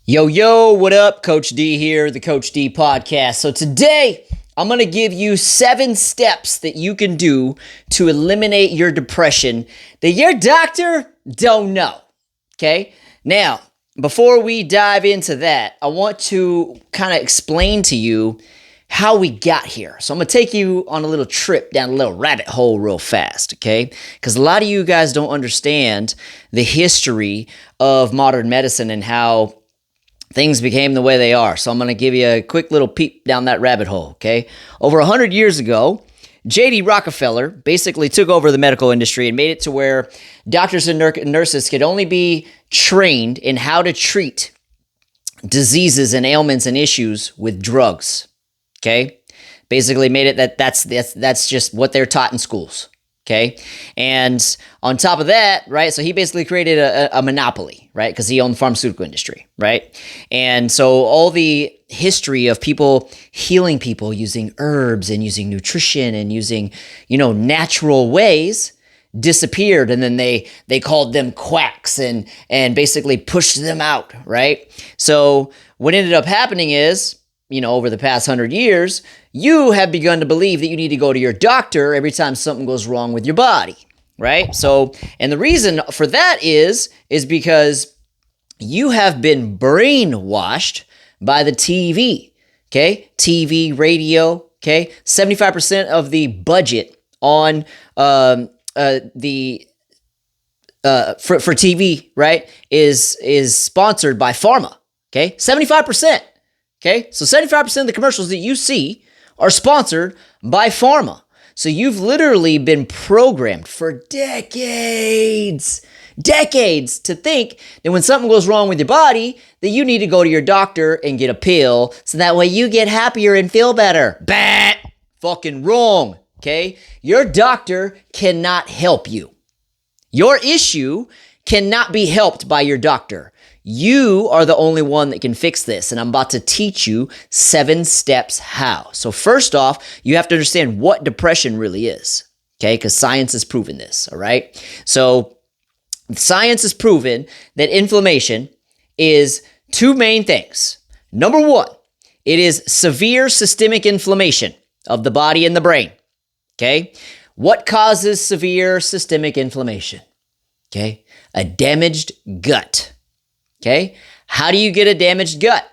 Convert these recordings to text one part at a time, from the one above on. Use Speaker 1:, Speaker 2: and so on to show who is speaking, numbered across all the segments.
Speaker 1: Yo, what up? Coach D here, the Coach D podcast. So today, I'm going to give you 7 steps that you can do to eliminate your depression that your doctor don't know. Okay? Now, before we dive into that, I want to kind of explain to you how we got here. So I'm going to take you on a little trip down a little rabbit hole real fast, okay? Because a lot of you guys don't understand the history of modern medicine and how things became the way they are. So I'm going to give you a quick little peep down that rabbit hole, okay? Over 100 years ago, J.D. Rockefeller basically took over the medical industry and made it to where doctors and nurses could only be trained in how to treat diseases and ailments and issues with drugs, okay? Basically made it that's just what they're taught in schools. Okay. And on top of that, right, so he basically created a monopoly, right, because he owned the pharmaceutical industry, right? And so all the history of people healing people using herbs and using nutrition and using, natural ways disappeared. And then they called them quacks and basically pushed them out, right? So what ended up happening is, over the past 100 years, you have begun to believe that you need to go to your doctor every time something goes wrong with your body, right? So, and the reason for that is because you have been brainwashed by the TV, okay? TV, radio, okay? 75% of the budget on for TV, right, is sponsored by pharma, okay? 75%. Okay, so 75% of the commercials that you see are sponsored by pharma. So you've literally been programmed for decades to think that when something goes wrong with your body, that you need to go to your doctor and get a pill so that way you get happier and feel better. Bat! Fucking wrong, okay? Your doctor cannot help you. Your issue cannot be helped by your doctor. You are the only one that can fix this, and I'm about to teach you 7 steps how. So first off, you have to understand what depression really is, okay? Because science has proven this, all right? So science has proven that inflammation is 2 main things. Number 1, it is severe systemic inflammation of the body and the brain, okay? What causes severe systemic inflammation? Okay? A damaged gut. Okay? How do you get a damaged gut?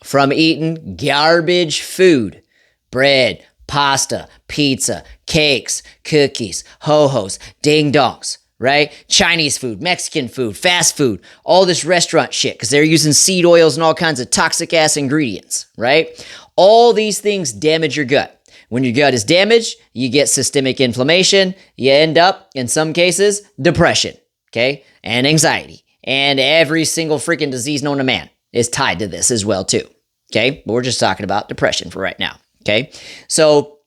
Speaker 1: From eating garbage food. Bread, pasta, pizza, cakes, cookies, ho-hos, ding-dongs, right? Chinese food, Mexican food, fast food, all this restaurant shit because they're using seed oils and all kinds of toxic-ass ingredients, right? All these things damage your gut. When your gut is damaged, you get systemic inflammation. You end up, in some cases, depression, okay? And anxiety. And every single freaking disease known to man is tied to this as well too, okay? But we're just talking about depression for right now, okay? So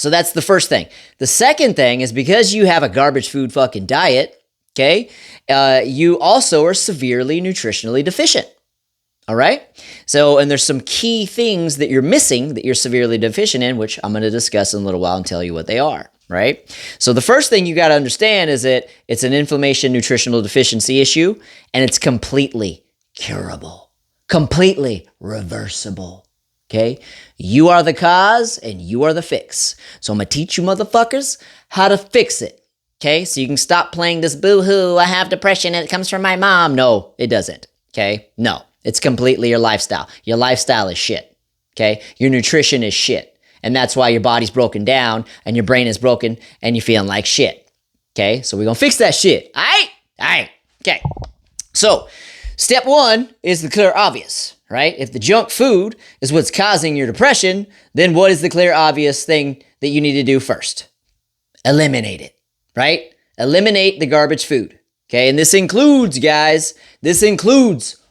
Speaker 1: that's the first thing. The second thing is because you have a garbage food fucking diet, okay, you also are severely nutritionally deficient, all right? So, and there's some key things that you're missing that you're severely deficient in, which I'm going to discuss in a little while and tell you what they are. Right? So the first thing you got to understand is that it's an inflammation nutritional deficiency issue and it's completely curable, completely reversible. Okay? You are the cause and you are the fix. So I'm going to teach you motherfuckers how to fix it. Okay? So you can stop playing this boo-hoo, I have depression and it comes from my mom. No, it doesn't. Okay? No, it's completely your lifestyle. Your lifestyle is shit. Okay? Your nutrition is shit. And that's why your body's broken down and your brain is broken and you're feeling like shit. Okay? So we're going to fix that shit. All right? Okay. So step 1 is the clear obvious, right? If the junk food is what's causing your depression, then what is the clear obvious thing that you need to do first? Eliminate it, right? Eliminate the garbage food. Okay? And this includes, guys,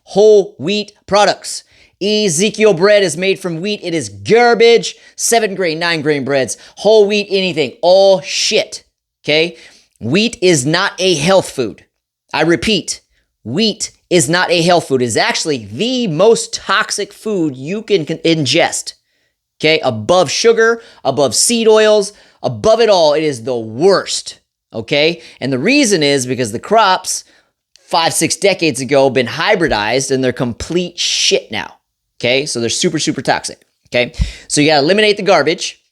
Speaker 1: whole wheat products. Ezekiel bread is made from wheat. It is garbage. 7-grain, 9-grain breads, whole wheat, anything, all shit. Okay? Wheat is not a health food. I repeat, wheat is not a health food. It is actually the most toxic food you can ingest. Okay? Above sugar, above seed oils, above it all, it is the worst. Okay? And the reason is because the crops 5, 6 decades ago been hybridized and they're complete shit now. Okay, so they're super, super toxic. Okay, so you gotta eliminate the garbage.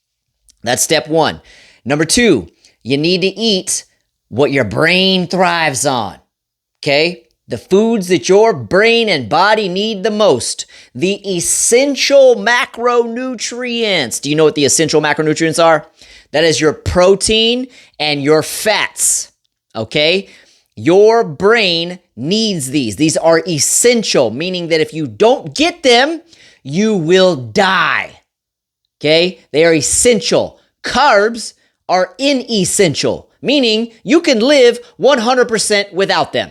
Speaker 1: That's step one. Number two, you need to eat what your brain thrives on. Okay, the foods that your brain and body need the most, the essential macronutrients. Do you know what the essential macronutrients are? That is your protein and your fats. Okay, your brain needs these. These are essential, meaning that if you don't get them, you will die. Okay? They are essential. Carbs are inessential, meaning you can live 100% without them.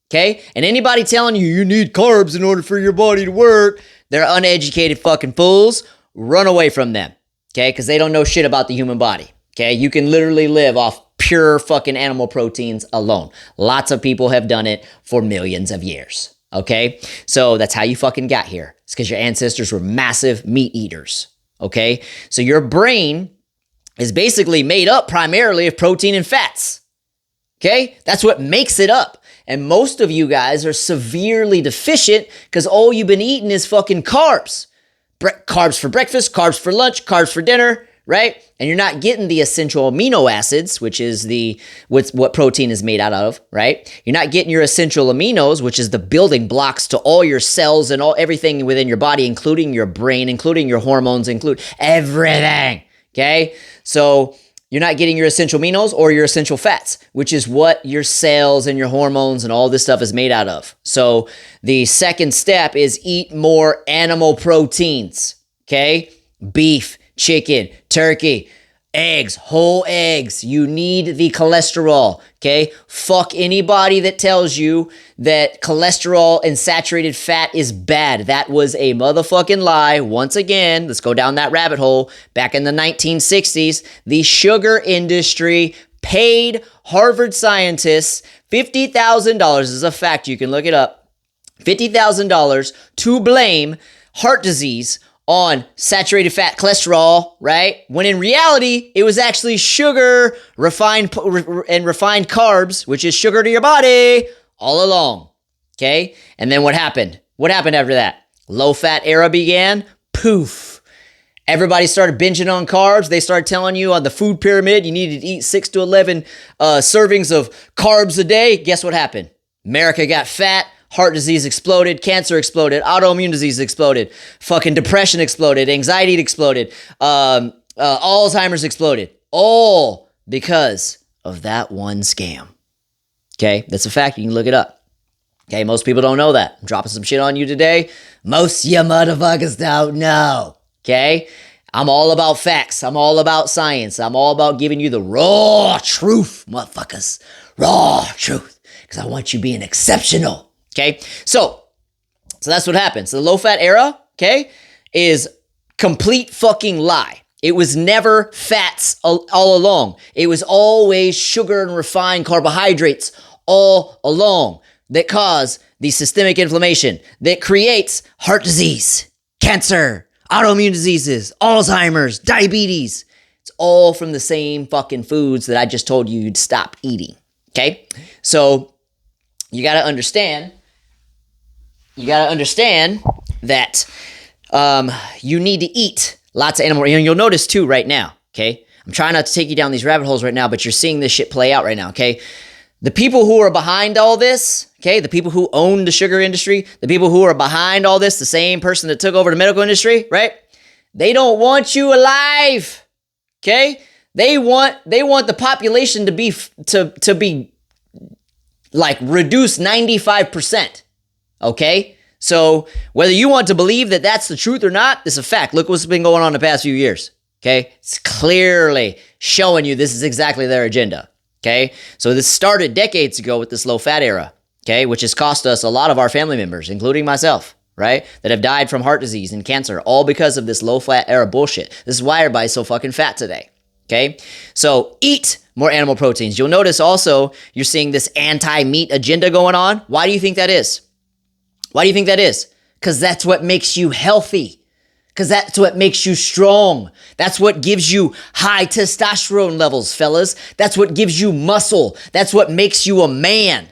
Speaker 1: Okay? And anybody telling you need carbs in order for your body to work, they're uneducated fucking fools. Run away from them. Okay? Because they don't know shit about the human body. Okay? You can literally live off pure fucking animal proteins alone. Lots of people have done it for millions of years. Okay? So that's how you fucking got here. It's because your ancestors were massive meat eaters. Okay? So your brain is basically made up primarily of protein and fats. Okay? That's what makes it up. And most of you guys are severely deficient because all you've been eating is fucking carbs. Carbs for breakfast, carbs for lunch, carbs for dinner, right? And you're not getting the essential amino acids, which is what protein is made out of, right? You're not getting your essential aminos, which is the building blocks to all your cells and everything within your body, including your brain, including your hormones, include everything, okay? So you're not getting your essential aminos or your essential fats, which is what your cells and your hormones and all this stuff is made out of. So the second step is eat more animal proteins, okay? Beef, chicken, turkey, eggs, whole eggs. You need the cholesterol, okay? Fuck anybody that tells you that cholesterol and saturated fat is bad. That was a motherfucking lie. Once again, let's go down that rabbit hole. Back in the 1960s, the sugar industry paid Harvard scientists $50,000. This is a fact. You can look it up. $50,000 to blame heart disease on saturated fat cholesterol, right? When in reality, it was actually sugar, refined carbs, which is sugar to your body all along, okay? And then what happened? What happened after that? Low-fat era began. Poof. Everybody started binging on carbs. They started telling you on the food pyramid, you needed to eat 6 to 11 servings of carbs a day. Guess what happened? America got fat. Heart disease exploded, cancer exploded, autoimmune disease exploded, fucking depression exploded, anxiety exploded, Alzheimer's exploded, all because of that one scam. Okay, that's a fact. You can look it up. Okay, most people don't know that. I'm dropping some shit on you today. Most of you motherfuckers don't know. Okay, I'm all about facts. I'm all about science. I'm all about giving you the raw truth, motherfuckers. Raw truth, because I want you being exceptional. Okay, so that's what happens. The low-fat era, okay, is complete fucking lie. It was never fats all along. It was always sugar and refined carbohydrates all along that cause the systemic inflammation that creates heart disease, cancer, autoimmune diseases, Alzheimer's, diabetes. It's all from the same fucking foods that I just told you you'd stop eating, okay? So you got to understand that you need to eat lots of animal. And you'll notice too right now, okay? I'm trying not to take you down these rabbit holes right now, but you're seeing this shit play out right now, okay? The people who are behind all this, okay, the people who own the sugar industry, the people who are behind all this, the same person that took over the medical industry, right? They don't want you alive, okay? They want the population to be like reduced 95%. Okay? So whether you want to believe that that's the truth or not, it's a fact. Look what's been going on the past few years. Okay? It's clearly showing you this is exactly their agenda. Okay? So this started decades ago with this low-fat era. Okay? Which has cost us a lot of our family members, including myself, right? That have died from heart disease and cancer, all because of this low-fat era bullshit. This is why everybody's so fucking fat today. Okay? So eat more animal proteins. You'll notice also you're seeing this anti-meat agenda going on. Why do you think that is? Why do you think that is? Because that's what makes you healthy. Because that's what makes you strong. That's what gives you high testosterone levels, fellas. That's what gives you muscle. That's what makes you a man.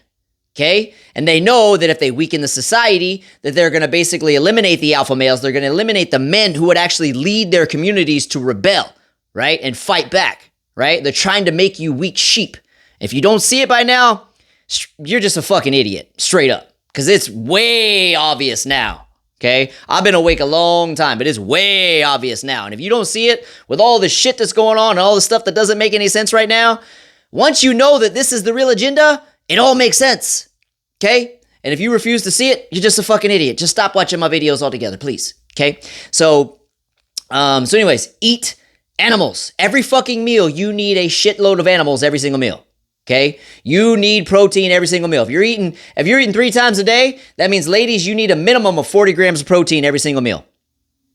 Speaker 1: Okay? And they know that if they weaken the society, that they're going to basically eliminate the alpha males. They're going to eliminate the men who would actually lead their communities to rebel, right? And fight back, right? They're trying to make you weak sheep. If you don't see it by now, you're just a fucking idiot, straight up. Because it's way obvious now, okay? I've been awake a long time, but it's way obvious now. And if you don't see it with all the shit that's going on and all the stuff that doesn't make any sense right now, once you know that this is the real agenda, it all makes sense, okay? And if you refuse to see it, you're just a fucking idiot. Just stop watching my videos altogether, please, okay? So anyways, eat animals. Every fucking meal, you need a shitload of animals every single meal, okay? You need protein every single meal. If you're eating 3 times a day, that means, ladies, you need a minimum of 40 grams of protein every single meal,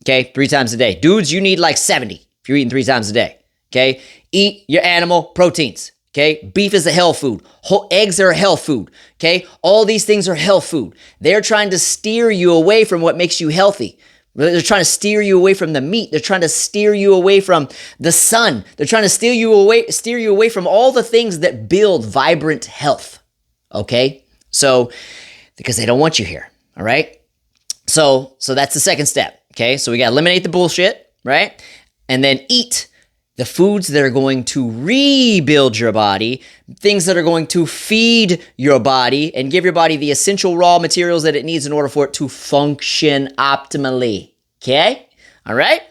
Speaker 1: okay? 3 times a day. Dudes, you need like 70 if you're eating 3 times a day, okay? Eat your animal proteins. Okay, beef is a health food. Whole eggs are a health food. Okay, all these things are health food. They're trying to steer you away from what makes you healthy. They're trying to steer you away from the meat. They're trying to steer you away from the sun. They're trying to steer you away from all the things that build vibrant health. Okay, so because they don't want you here. All right, so that's the second step. Okay, so we got to eliminate the bullshit, right, and then eat the foods that are going to rebuild your body, things that are going to feed your body and give your body the essential raw materials that it needs in order for it to function optimally. Okay? All right?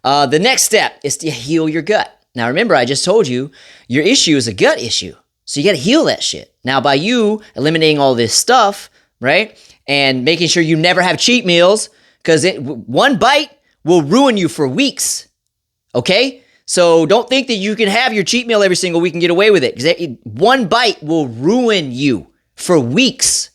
Speaker 1: The next step is to heal your gut. Now, remember, I just told you your issue is a gut issue. So you got to heal that shit. Now, by you eliminating all this stuff, right, and making sure you never have cheat meals, because one bite will ruin you for weeks. Okay? So don't think that you can have your cheat meal every single week and get away with it. Because one bite will ruin you for weeks.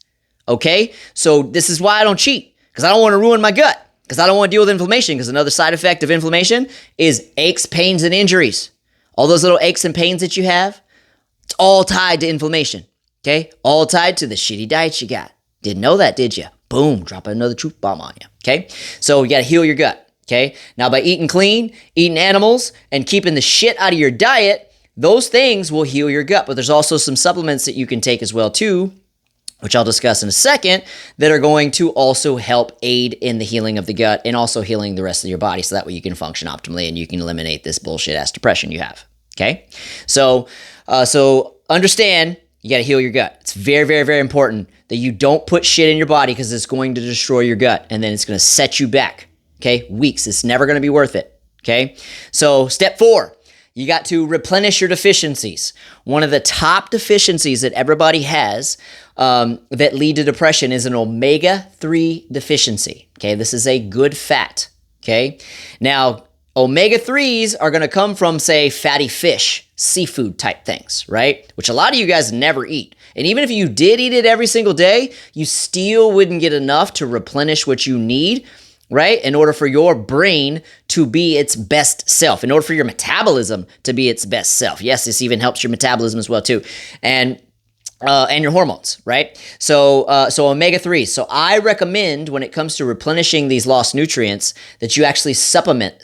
Speaker 1: Okay? So this is why I don't cheat. Because I don't want to ruin my gut. Because I don't want to deal with inflammation. Because another side effect of inflammation is aches, pains, and injuries. All those little aches and pains that you have, it's all tied to inflammation. Okay? All tied to the shitty diet you got. Didn't know that, did you? Boom. Dropping another truth bomb on you. Okay? So you got to heal your gut. Okay, now by eating clean, eating animals, and keeping the shit out of your diet, those things will heal your gut. But there's also some supplements that you can take as well too, which I'll discuss in a second, that are going to also help aid in the healing of the gut and also healing the rest of your body, so that way you can function optimally and you can eliminate this bullshit ass depression you have. Okay, so understand, you got to heal your gut. It's very, very, very important that you don't put shit in your body, because it's going to destroy your gut and then it's going to set you back. Okay, weeks. It's never going to be worth it. Okay, so step 4, you got to replenish your deficiencies. One of the top deficiencies that everybody has that lead to depression is an omega-3 deficiency. Okay, this is a good fat. Okay, now omega-3s are going to come from, say, fatty fish, seafood type things, right? Which a lot of you guys never eat. And even if you did eat it every single day, you still wouldn't get enough to replenish what you need, right? In order for your brain to be its best self, in order for your metabolism to be its best self. Yes, this even helps your metabolism as well too. And your hormones, right? So omega-3. So I recommend, when it comes to replenishing these lost nutrients, that you actually supplement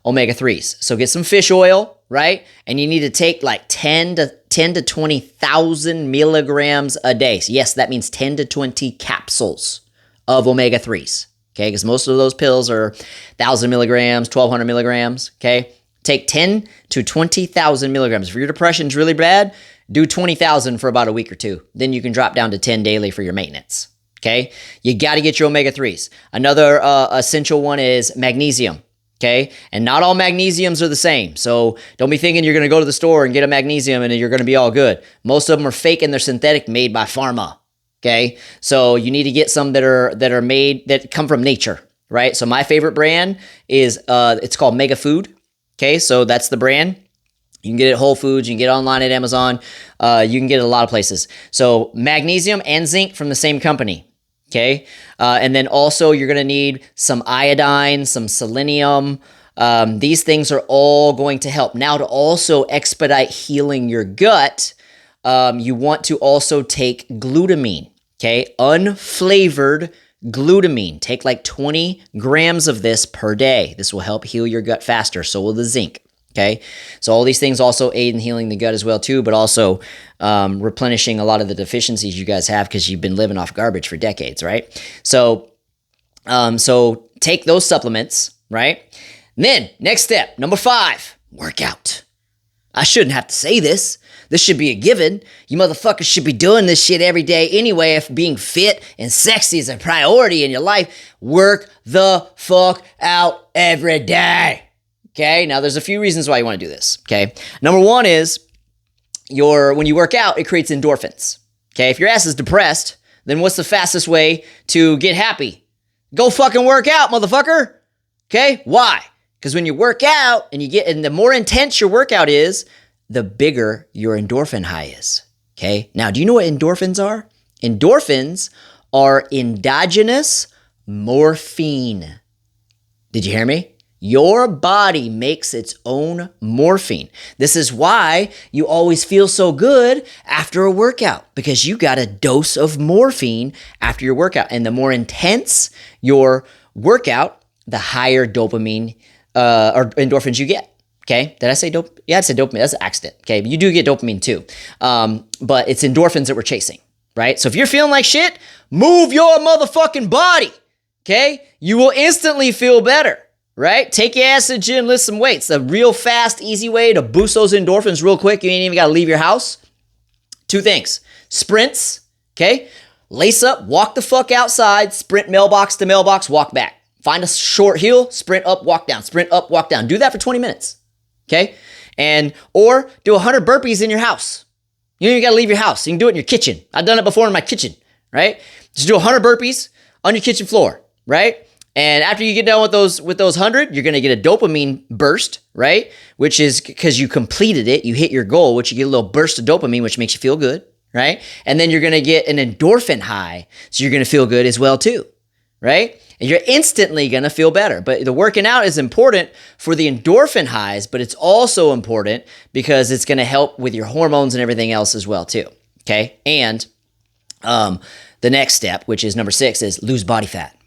Speaker 1: omega-3s. So get some fish oil, right? And you need to take like 10 to 20,000 milligrams a day. So yes, that means 10 to 20 capsules of omega-3s. Okay, because most of those pills are 1,000 milligrams, 1,200 milligrams, okay? Take 10 to 20,000 milligrams. If your depression's really bad, do 20,000 for about a week or 2. Then you can drop down to 10 daily for your maintenance, okay? You got to get your omega-3s. Another essential one is magnesium, okay? And not all magnesiums are the same. So don't be thinking you're going to go to the store and get a magnesium and you're going to be all good. Most of them are fake and they're synthetic, made by pharma. Okay, so you need to get some that are made, that come from nature, right? So my favorite brand is it's called Mega Food. Okay, so that's the brand. You can get it at Whole Foods. You can get it online at Amazon. You can get it at a lot of places. So magnesium and zinc from the same company. Okay, and then also you're gonna need some iodine, some selenium. These things are all going to help. Now, to also expedite healing your gut, you want to also take glutamine, okay? Unflavored glutamine. Take like 20 grams of this per day. This will help heal your gut faster. So will the zinc, Okay, so all these things also aid in healing the gut as well too, but also replenishing a lot of the deficiencies you guys have because you've been living off garbage for decades, right? So take those supplements, right? And then next step, number 5, workout. I shouldn't have to say this. This should be a given. You motherfuckers should be doing this shit every day anyway. If being fit and sexy is a priority in your life, work the fuck out every day. Okay, now there's a few reasons why you want to do this, okay? Number 1 is when you work out, it creates endorphins, okay? If your ass is depressed, then what's the fastest way to get happy? Go fucking work out, motherfucker, okay? Why? Because when you work out and the more intense your workout is, the bigger your endorphin high is, okay? Now, do you know what endorphins are? Endorphins are endogenous morphine. Did you hear me? Your body makes its own morphine. This is why you always feel so good after a workout, because you got a dose of morphine after your workout. And the more intense your workout, the higher dopamine or endorphins you get. Okay, did I say dopamine? Yeah, I said dopamine. That's an accident. Okay, but you do get dopamine too. But it's endorphins that we're chasing, right? So if you're feeling like shit, move your motherfucking body. Okay, you will instantly feel better. Right? Take your ass to the gym, lift some weights. A real fast, easy way to boost those endorphins real quick. You ain't even got to leave your house. 2 things. Sprints, okay? Lace up, walk the fuck outside, sprint mailbox to mailbox, walk back. Find a short hill, sprint up, walk down, sprint up, walk down. Do that for 20 minutes, okay? Or do 100 burpees in your house. You don't even got to leave your house. You can do it in your kitchen. I've done it before in my kitchen, right? Just do 100 burpees on your kitchen floor, right? And after you get done with those 100, you're going to get a dopamine burst, right? Which is because you completed it, you hit your goal, which you get a little burst of dopamine, which makes you feel good, right? And then you're going to get an endorphin high, so you're going to feel good as well too, right? And you're instantly going to feel better. But the working out is important for the endorphin highs, but it's also important because it's going to help with your hormones and everything else as well too, okay? And the next step, which is number 6, is lose body fat,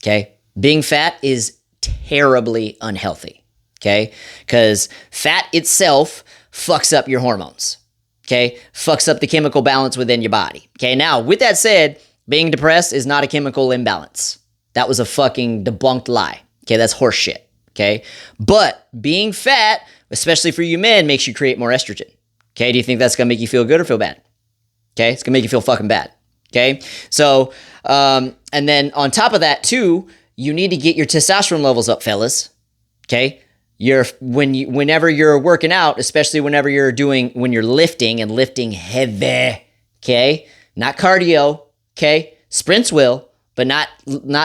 Speaker 1: okay? Being fat is terribly unhealthy, okay? Because fat itself fucks up your hormones, okay? Fucks up the chemical balance within your body, okay? Now, with that said, being depressed is not a chemical imbalance. That was a fucking debunked lie, okay? That's horse shit, okay? But being fat, especially for you men, makes you create more estrogen, okay? Do you think that's going to make you feel good or feel bad? Okay? It's going to make you feel fucking bad, okay? So, and then on top of that, too, you need to get your testosterone levels up, fellas. Okay? Whenever you're working out, especially when you're lifting and lifting heavy, okay? Not cardio, okay? Sprints will, but not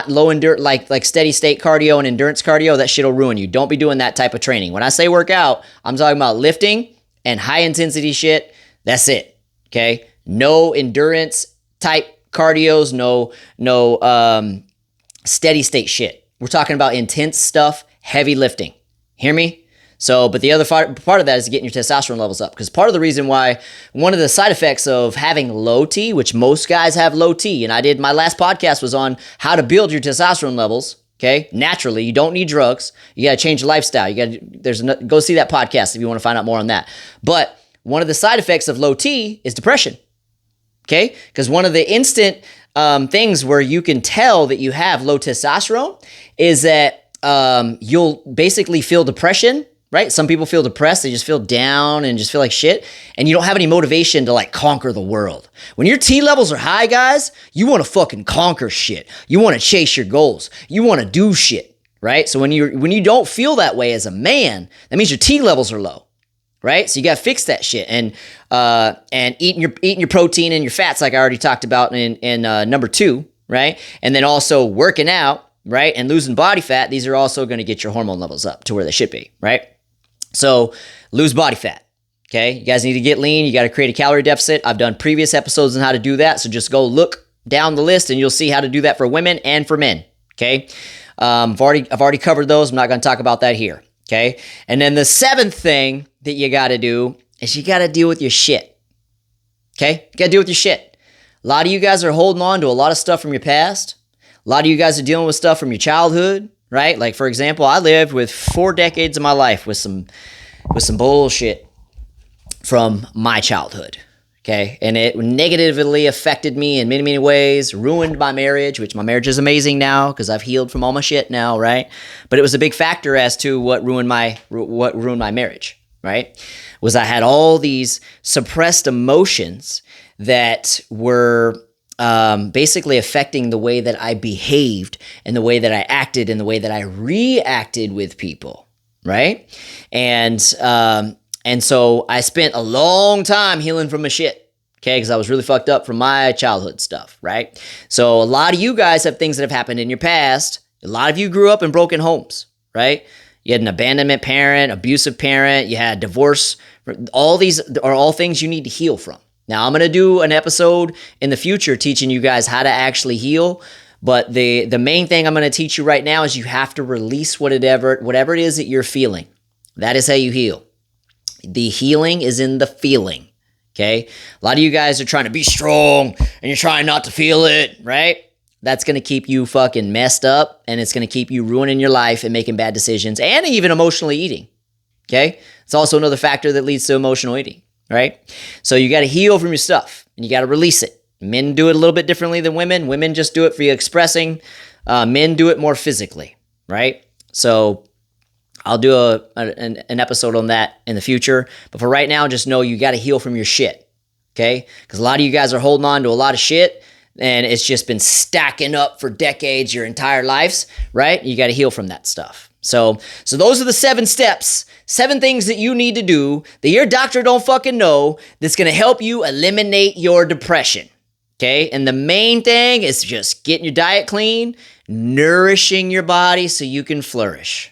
Speaker 1: low endurance, like steady state cardio and endurance cardio. That shit'll ruin you. Don't be doing that type of training. When I say workout, I'm talking about lifting and high intensity shit. That's it. Okay? No endurance type cardios, no steady state shit. We're talking about intense stuff, heavy lifting. Hear me? So, but the other part of that is getting your testosterone levels up, because part of the reason why, one of the side effects of having low T, which most guys have low T, and my last podcast was on how to build your testosterone levels, okay? Naturally, you don't need drugs. You got to change your lifestyle. Go see that podcast if you want to find out more on that. But one of the side effects of low T is depression, okay? Because one of the instant things where you can tell that you have low testosterone is that you'll basically feel depression, right? Some people feel depressed. They just feel down and just feel like shit. And you don't have any motivation to like conquer the world. When your T levels are high, guys, you want to fucking conquer shit. You want to chase your goals. You want to do shit, right? So when you don't feel that way as a man, that means your T levels are low. Right? So you got to fix that shit, and eating your protein and your fats, like I already talked about in number 2, right? And then also working out, right? And losing body fat. These are also going to get your hormone levels up to where they should be, right? So lose body fat. Okay, you guys need to get lean. You got to create a calorie deficit. I've done previous episodes on how to do that, so just go look down the list and you'll see how to do that for women and for men. Okay, I've already covered those. I'm not going to talk about that here. Okay, and then the 7th thing that you got to do is you got to deal with your shit. Okay, you got to deal with your shit. A lot of you guys are holding on to a lot of stuff from your past. A lot of you guys are dealing with stuff from your childhood, right? Like, for example, I lived with 4 decades of my life with some with some bullshit from my childhood. Okay, and it negatively affected me in many, many ways, ruined my marriage, which my marriage is amazing now because I've healed from all my shit now, right? But it was a big factor as to what ruined my marriage, right? Was I had all these suppressed emotions that were basically affecting the way that I behaved and the way that I acted and the way that I reacted with people, right? And so I spent a long time healing from my shit, okay? Because I was really fucked up from my childhood stuff, right? So a lot of you guys have things that have happened in your past. A lot of you grew up in broken homes, right? You had an abandonment parent, abusive parent, you had divorce. All these are all things you need to heal from. Now, I'm going to do an episode in the future teaching you guys how to actually heal. But the main thing I'm going to teach you right now is you have to release whatever it is that you're feeling. That is how you heal. The healing is in the feeling, okay? A lot of you guys are trying to be strong and you're trying not to feel it, right? That's going to keep you fucking messed up, and it's going to keep you ruining your life and making bad decisions and even emotionally eating, okay? It's also another factor that leads to emotional eating, right? So you got to heal from your stuff and you got to release it. Men do it a little bit differently than women. Women just do it for you expressing. Men do it more physically, right? So I'll do an episode on that in the future. But for right now, just know you got to heal from your shit, okay? Because a lot of you guys are holding on to a lot of shit, and it's just been stacking up for decades, your entire lives, right? You got to heal from that stuff. So those are the 7 steps, 7 things that you need to do that your doctor don't fucking know that's going to help you eliminate your depression, okay? And the main thing is just getting your diet clean, nourishing your body so you can flourish.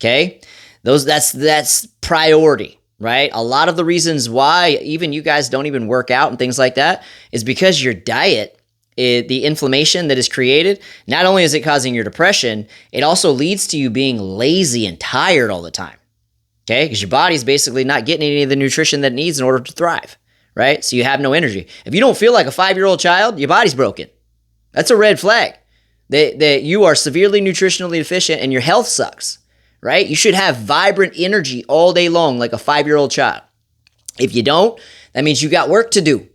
Speaker 1: Okay, that's priority, right? A lot of the reasons why even you guys don't even work out and things like that is because your diet, the inflammation that is created, not only is it causing your depression, it also leads to you being lazy and tired all the time, okay? Because your body's basically not getting any of the nutrition that it needs in order to thrive, right? So you have no energy. If you don't feel like a 5-year-old child, your body's broken. That's a red flag that you are severely nutritionally deficient and your health sucks. Right? You should have vibrant energy all day long like a 5-year-old child. If you don't, that means you got work to do,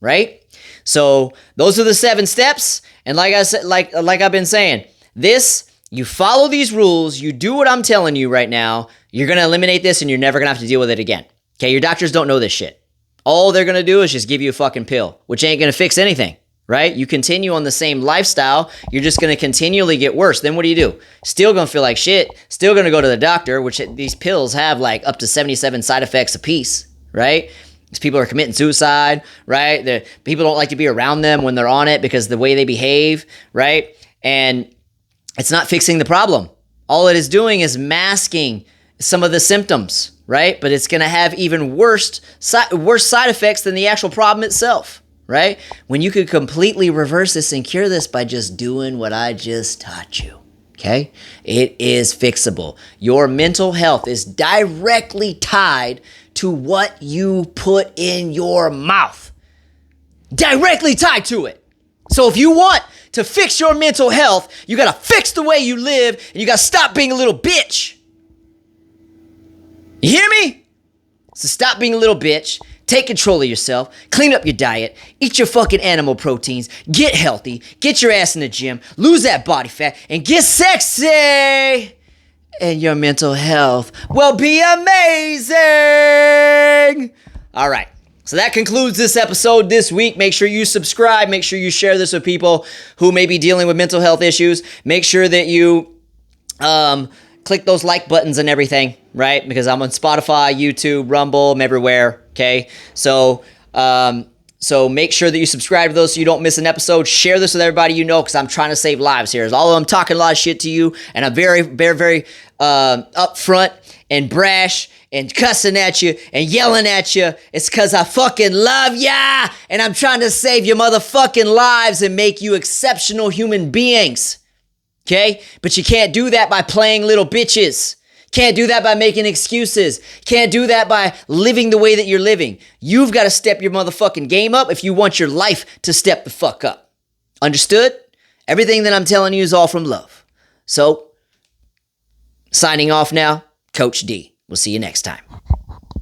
Speaker 1: right? So those are the 7 steps. And like I said, like I've been saying, you follow these rules, you do what I'm telling you right now, you're going to eliminate this and you're never going to have to deal with it again. Okay? Your doctors don't know this shit. All they're going to do is just give you a fucking pill, which ain't going to fix anything. Right? You continue on the same lifestyle, you're just going to continually get worse. Then what do? Still going to feel like shit, still going to go to the doctor, which these pills have like up to 77 side effects apiece, right? These people are committing suicide, right? People don't like to be around them when they're on it because the way they behave, right? And it's not fixing the problem. All it is doing is masking some of the symptoms, right? But it's going to have even worse side effects than the actual problem itself. Right? When you could completely reverse this and cure this by just doing what I just taught you. Okay? It is fixable. Your mental health is directly tied to what you put in your mouth. Directly tied to it. So if you want to fix your mental health, you got to fix the way you live and you got to stop being a little bitch. You hear me? So stop being a little bitch. Take control of yourself, clean up your diet, eat your fucking animal proteins, get healthy, get your ass in the gym, lose that body fat, and get sexy! And your mental health will be amazing! All right, so that concludes this episode this week. Make sure you subscribe. Make sure you share this with people who may be dealing with mental health issues. Make sure that you click those like buttons and everything, right? Because I'm on Spotify, YouTube, Rumble, I'm everywhere. Okay, so make sure that you subscribe to those so you don't miss an episode. Share this with everybody you know because I'm trying to save lives here. Although I'm talking a lot of shit to you and I'm very, very, very upfront and brash and cussing at you and yelling at you, it's because I fucking love ya and I'm trying to save your motherfucking lives and make you exceptional human beings. Okay? But you can't do that by playing little bitches. Can't do that by making excuses. Can't do that by living the way that you're living. You've got to step your motherfucking game up if you want your life to step the fuck up. Understood? Everything that I'm telling you is all from love. So, signing off now, Coach D. We'll see you next time.